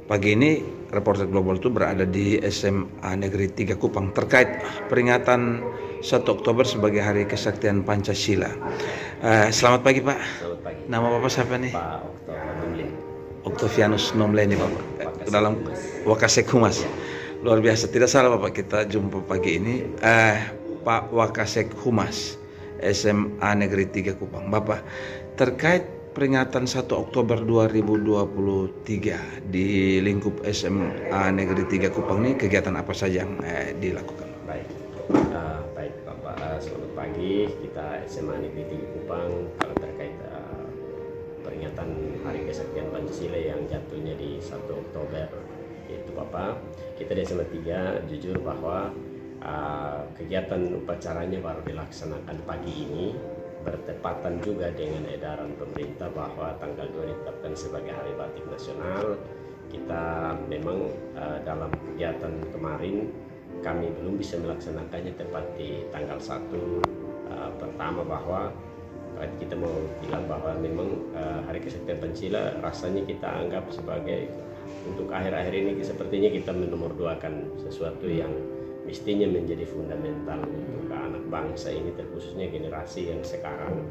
Pagi ini Reporter Global itu berada di SMA Negeri 3 Kupang terkait peringatan 1 Oktober sebagai Hari Kesaktian Pancasila. Selamat pagi Pak. Selamat pagi. Nama Bapak siapa nih? Pak Oktober Oktavianus Nomleni Bapak. Dalam Wakasek Humas. Luar biasa, tidak salah Bapak, kita jumpa pagi ini Pak Wakasek Humas SMA Negeri 3 Kupang. Bapak, terkait peringatan 1 Oktober 2023 di lingkup SMA Negeri 3 Kupang ini, kegiatan apa saja yang dilakukan? Baik, baik Bapak, selamat pagi. Kita SMA Negeri 3 Kupang, kalau terkait peringatan Hari Kesaktian Pancasila yang jatuhnya di 1 Oktober itu Bapak, kita di SMA 3 jujur bahwa kegiatan upacaranya baru dilaksanakan pagi ini, bertepatan juga dengan edaran pemerintah bahwa tanggal 2 ditetapkan sebagai Hari Batik Nasional. Kita memang dalam kegiatan kemarin kami belum bisa melaksanakannya tepat di tanggal 1. Pertama bahwa kita mau bilang bahwa memang Hari Kesaktian Pancasila rasanya kita anggap sebagai untuk akhir-akhir ini sepertinya kita menomorduakan sesuatu yang mestinya menjadi fundamental untuk anak bangsa ini, terkhususnya generasi yang sekarang.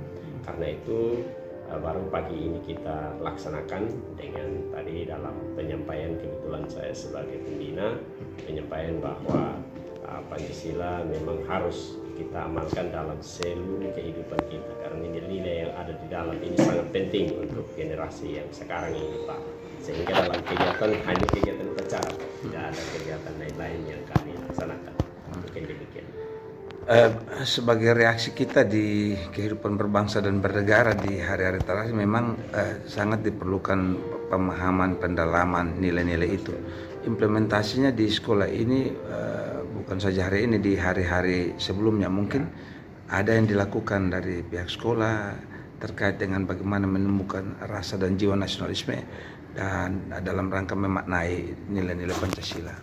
Karena itu baru pagi ini kita laksanakan dengan tadi dalam penyampaian, kebetulan saya sebagai pembina, penyampaian bahwa Pancasila memang harus kita amalkan dalam seluruh kehidupan kita, karena nilai-nilai yang ada di dalam ini sangat penting untuk generasi yang sekarang ini Pak. Sehingga dalam kegiatan hanya kegiatan upacara, tidak ada kegiatan lain-lain yang kami laksanakan. Mungkin demikian. Sebagai reaksi kita di kehidupan berbangsa dan bernegara di hari-hari terakhir, memang sangat diperlukan pemahaman, pendalaman nilai-nilai itu. Implementasinya di sekolah ini bukan saja hari ini, di hari-hari sebelumnya mungkin ada yang dilakukan dari pihak sekolah terkait dengan bagaimana menemukan rasa dan jiwa nasionalisme dan dalam rangka memaknai nilai-nilai Pancasila.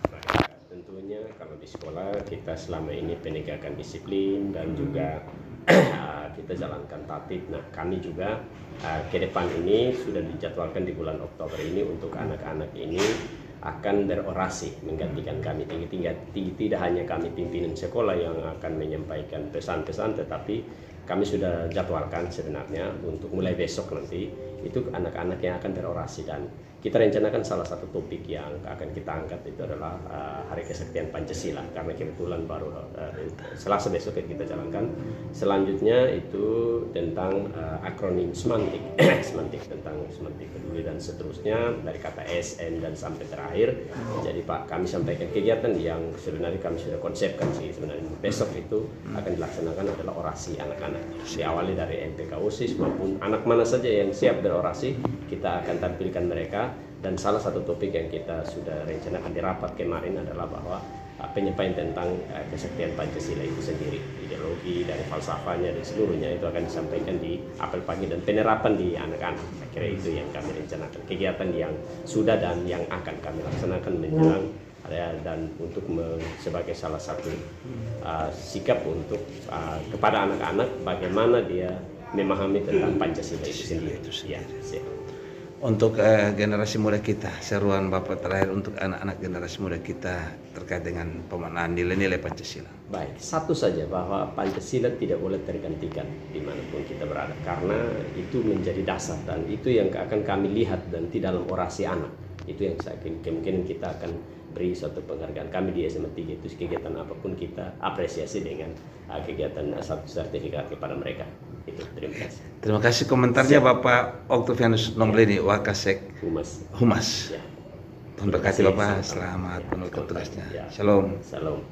Tentunya kalau di sekolah kita selama ini penegakan disiplin dan juga kita jalankan tatib. Nah, kami juga ke depan ini sudah dijadwalkan di bulan Oktober ini untuk anak-anak ini akan berorasi menggantikan kami tinggi. Tidak hanya kami pimpinan sekolah yang akan menyampaikan pesan-pesan, tetapi kami sudah jadwalkan sebenarnya untuk mulai besok nanti itu anak-anak yang akan berorasi, dan kita rencanakan salah satu topik yang akan kita angkat itu adalah Hari Kesaktian Pancasila, karena kebetulan baru Selasa besok kita jalankan. Selanjutnya itu tentang akronim semantik semantik, tentang semantik peduli dan seterusnya dari kata S, M dan sampai terakhir. Jadi Pak, kami sampaikan kegiatan yang sebenarnya kami sudah konsepkan sih sebenarnya. Besok itu akan dilaksanakan adalah orasi anak-anak, diawali dari MPK OSIS maupun anak mana saja yang siap berorasi, kita akan tampilkan mereka. Dan salah satu topik yang kita sudah rencanakan di rapat kemarin adalah bahwa penyampaian tentang kesaktian Pancasila itu sendiri, ideologi dari falsafahnya dan seluruhnya itu akan disampaikan di apel pagi dan penerapan di anak-anak. Saya kira itu yang kami rencanakan, kegiatan yang sudah dan yang akan kami laksanakan menjelang dan untuk sebagai salah satu sikap untuk kepada anak-anak bagaimana dia memahami tentang Pancasila itu sendiri. Ya, Untuk generasi muda kita, seruan Bapak terakhir untuk anak-anak generasi muda kita terkait dengan pemaknaan nilai-nilai Pancasila. Baik, satu saja bahwa Pancasila tidak boleh tergantikan dimanapun kita berada, karena itu menjadi dasar dan itu yang akan kami lihat nanti dalam orasi anak. Itu yang saya kemungkinan kita akan beri suatu penghargaan. Kami di SMA 3 itu kegiatan apapun kita apresiasi dengan kegiatan satu sertifikat kepada mereka. Itu, terima kasih. Terima kasih komentarnya Bapak Oktavianus Nomleni, Wakasek Humas. Ya. Tuhan berkati Bapak, selamat menunaikan tugasnya. Shalom. Shalom.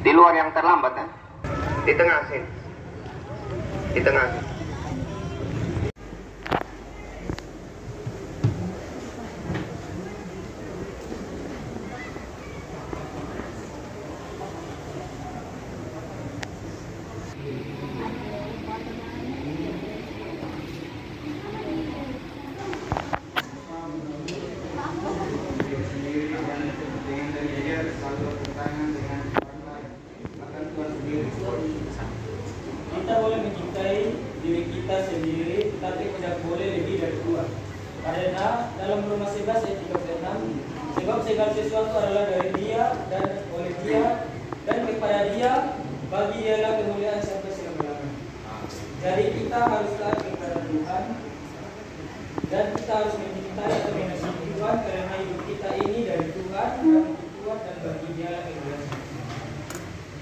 Di luar yang terlambat kan? Di tengah sih. Di tengah. Karena dalam Roma 11 ayat 36, sebab segala sesuatu adalah dari Dia dan oleh Dia dan kepada Dia, bagi Dialah kemuliaan sampai selama-lamanya. Jadi kita harus taat kepada Tuhan dan kita harus mencintai atau mengasihi Tuhan karena hidup kita ini dari Tuhan dan Tuhan dan bagi Dialah kemuliaan.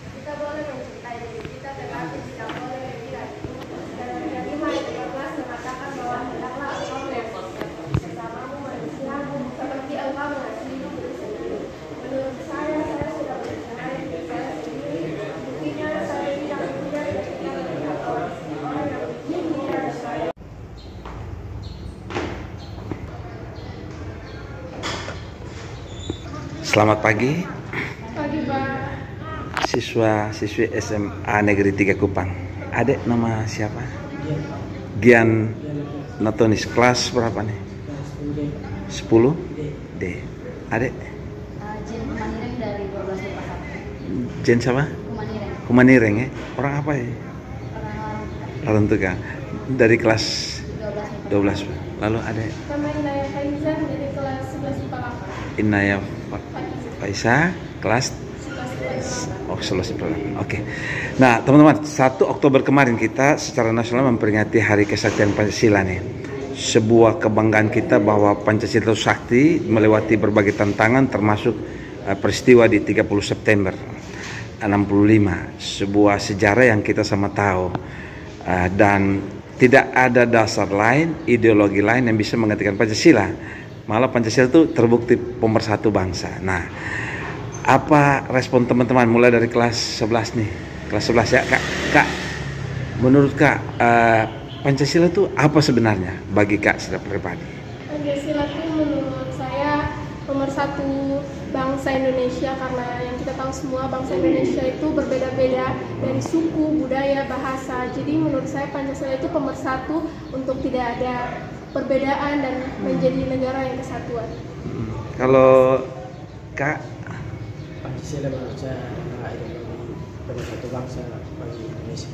Kita boleh mencintai diri kita, tetapi tidak boleh lebih dari itu. Dan yang 5 ayat 13 mengatakan bahwa hendaklah engkau mengasihi sesamamu manusia seperti engkau mengasihi diri sendiri. Menurut saya sudah mencintai diri saya sendiri. Buktinya saya tidak punya ketika melihat orang yang lebih mulia dari saya. Selamat pagi. Pagi, Pak. Siswa-siswi SMA Negeri 3 Kupang. Adek nama siapa? Gian Natonis. Kelas berapa nih? 10 D. Adek? Jen Kumanireng dari 12 IPA 1. Jen siapa? Kumanireng. Kumanireng ya? Orang apa ya? Orang Orang Tukang. Dari kelas 12 IPA. 12. Lalu adek? Nama Inaya Faizan dari kelas 11 IPA 8. Inaya Faisa kelas 11 Oh, selesai program. Oke. Nah, teman-teman, 1 Oktober kemarin kita secara nasional memperingati Hari Kesaktian Pancasila nih. Sebuah kebanggaan kita bahwa Pancasila itu sakti melewati berbagai tantangan termasuk peristiwa di 30 September 65. Sebuah sejarah yang kita sama tahu. Dan tidak ada dasar lain, ideologi lain yang bisa menggantikan Pancasila. Malah Pancasila itu terbukti pemersatu bangsa. Nah, apa respon teman-teman mulai dari kelas 11 nih? Kelas 11 ya, Kak. Menurut Kak, Pancasila itu apa sebenarnya bagi Kak secara pribadi? Pancasila itu menurut saya pemersatu bangsa Indonesia, karena yang kita tahu semua bangsa Indonesia itu berbeda-beda dari suku, budaya, bahasa. Jadi menurut saya Pancasila itu pemersatu untuk tidak ada perbedaan dan menjadi negara yang kesatuan. Kalau Kak? Pancasila menurut saya adalah ideologi pemersatu bangsa bagi Indonesia.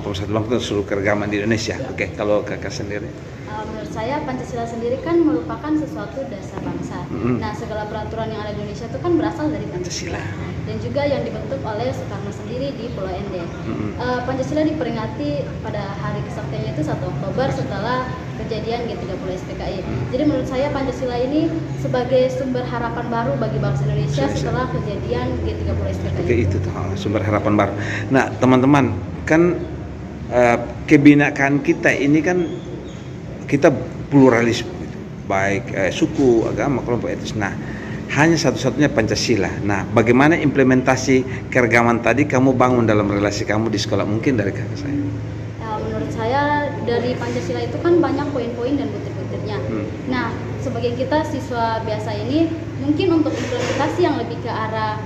Pemersatu bangsa itu seluruh keragaman di Indonesia. Oke, kalau Kakak sendiri? Menurut saya Pancasila sendiri kan merupakan sesuatu dasar bangsa. Nah, segala peraturan yang ada di Indonesia itu kan berasal dari Pancasila. Dan juga yang dibentuk oleh Soekarno sendiri di Pulau Ende. Pancasila diperingati pada hari kesaktiannya itu 1 Oktober setelah kejadian G30 SPKI. Jadi menurut saya Pancasila ini sebagai sumber harapan baru bagi bangsa Indonesia setelah kejadian G30 SPKI. Oke, itu tuh sumber harapan baru. Nah, teman-teman, kan kebinakaan kita ini kan kita pluralisme, baik suku, agama, kelompok etnis. Nah, hanya satu-satunya Pancasila. Nah, bagaimana implementasi keragaman tadi kamu bangun dalam relasi kamu di sekolah, mungkin dari kakak saya? Menurut saya dari Pancasila itu kan banyak poin-poin dan butir-butirnya. Nah, sebagai kita siswa biasa ini, mungkin untuk implementasi yang lebih ke arah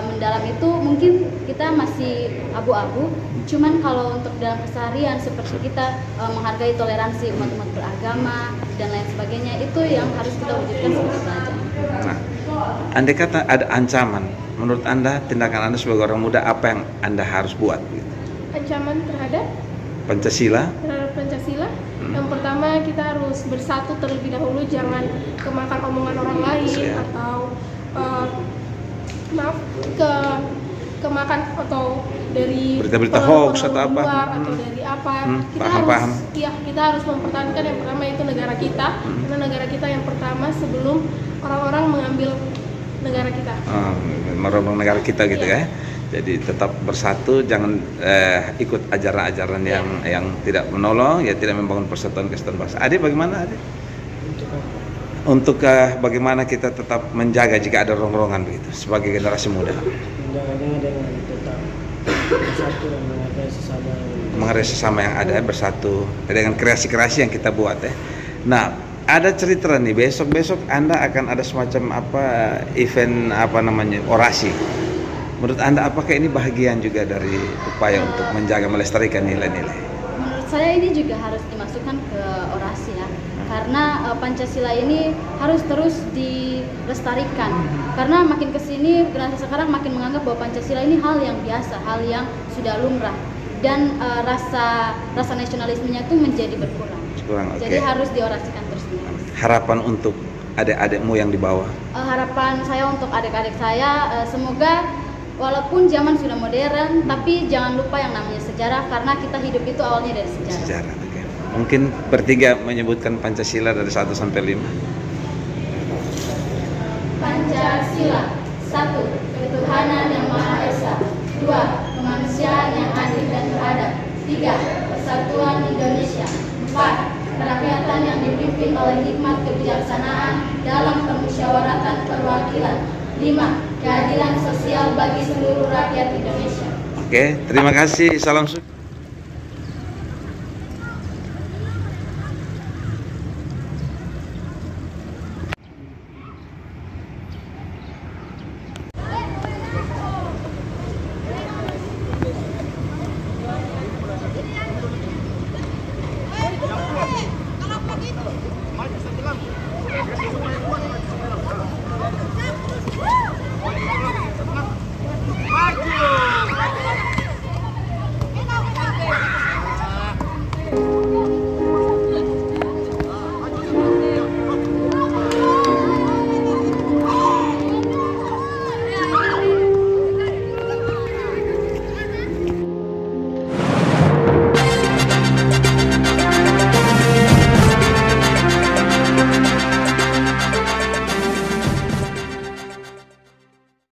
mendalam itu mungkin kita masih abu-abu. Cuman kalau untuk dalam keseharian seperti kita menghargai toleransi umat-umat beragama dan lain sebagainya, itu yang harus kita wujudkan sebagai pelajar. Nah, andai kata ada ancaman, menurut Anda, tindakan Anda sebagai orang muda, apa yang Anda harus buat? Gitu? Ancaman terhadap Pancasila? Terhadap Pancasila, yang pertama kita harus bersatu terlebih dahulu, jangan kemakan omongan orang lain atau kemakan atau dari berita-berita hoax atau apa atau dari apa. Kita harus mempertahankan yang pertama itu negara kita, karena negara kita yang pertama sebelum orang-orang mengambil negara kita. Merebut negara kita gitu ya. Jadi tetap bersatu, jangan ikut ajaran-ajaran yang tidak menolong, ya tidak membangun persatuan kesatuan bangsa. Adik bagaimana, Adik? Untuk bagaimana kita tetap menjaga jika ada rongrongan begitu sebagai generasi muda? Menjaganya dengan tetap bersatu dan menghargai sesama yang ada, bersatu dengan kreasi-kreasi yang kita buat ya. Nah, ada cerita nih, besok Anda akan ada semacam event orasi. Menurut Anda apakah ini bahagian juga dari upaya untuk menjaga melestarikan nilai-nilai? Menurut saya ini juga harus dimasukkan ke orasi ya. Karena Pancasila ini harus terus dilestarikan. Karena makin kesini generasi sekarang makin menganggap bahwa Pancasila ini hal yang biasa, hal yang sudah lumrah, dan rasa nasionalismenya itu menjadi berkurang. Kurang, oke. Jadi harus diorasikan terus-menerus. Harapan untuk adik-adikmu yang di bawah? Harapan saya untuk adik-adik saya, semoga walaupun zaman sudah modern, tapi jangan lupa yang namanya sejarah, karena kita hidup itu awalnya dari sejarah. Sejarah, oke. Mungkin bertiga menyebutkan Pancasila dari 1 sampai 5. Pancasila. 1. Ketuhanan yang Maha Esa. 2. Kemanusiaan yang adil dan beradab. 3. Persatuan Indonesia. 4. Kerakyatan yang dipimpin oleh hikmat kebijaksanaan dalam permusyawaratan perwakilan. 5. Keadilan sosial bagi seluruh rakyat Indonesia. Oke, terima kasih. Salam sukses.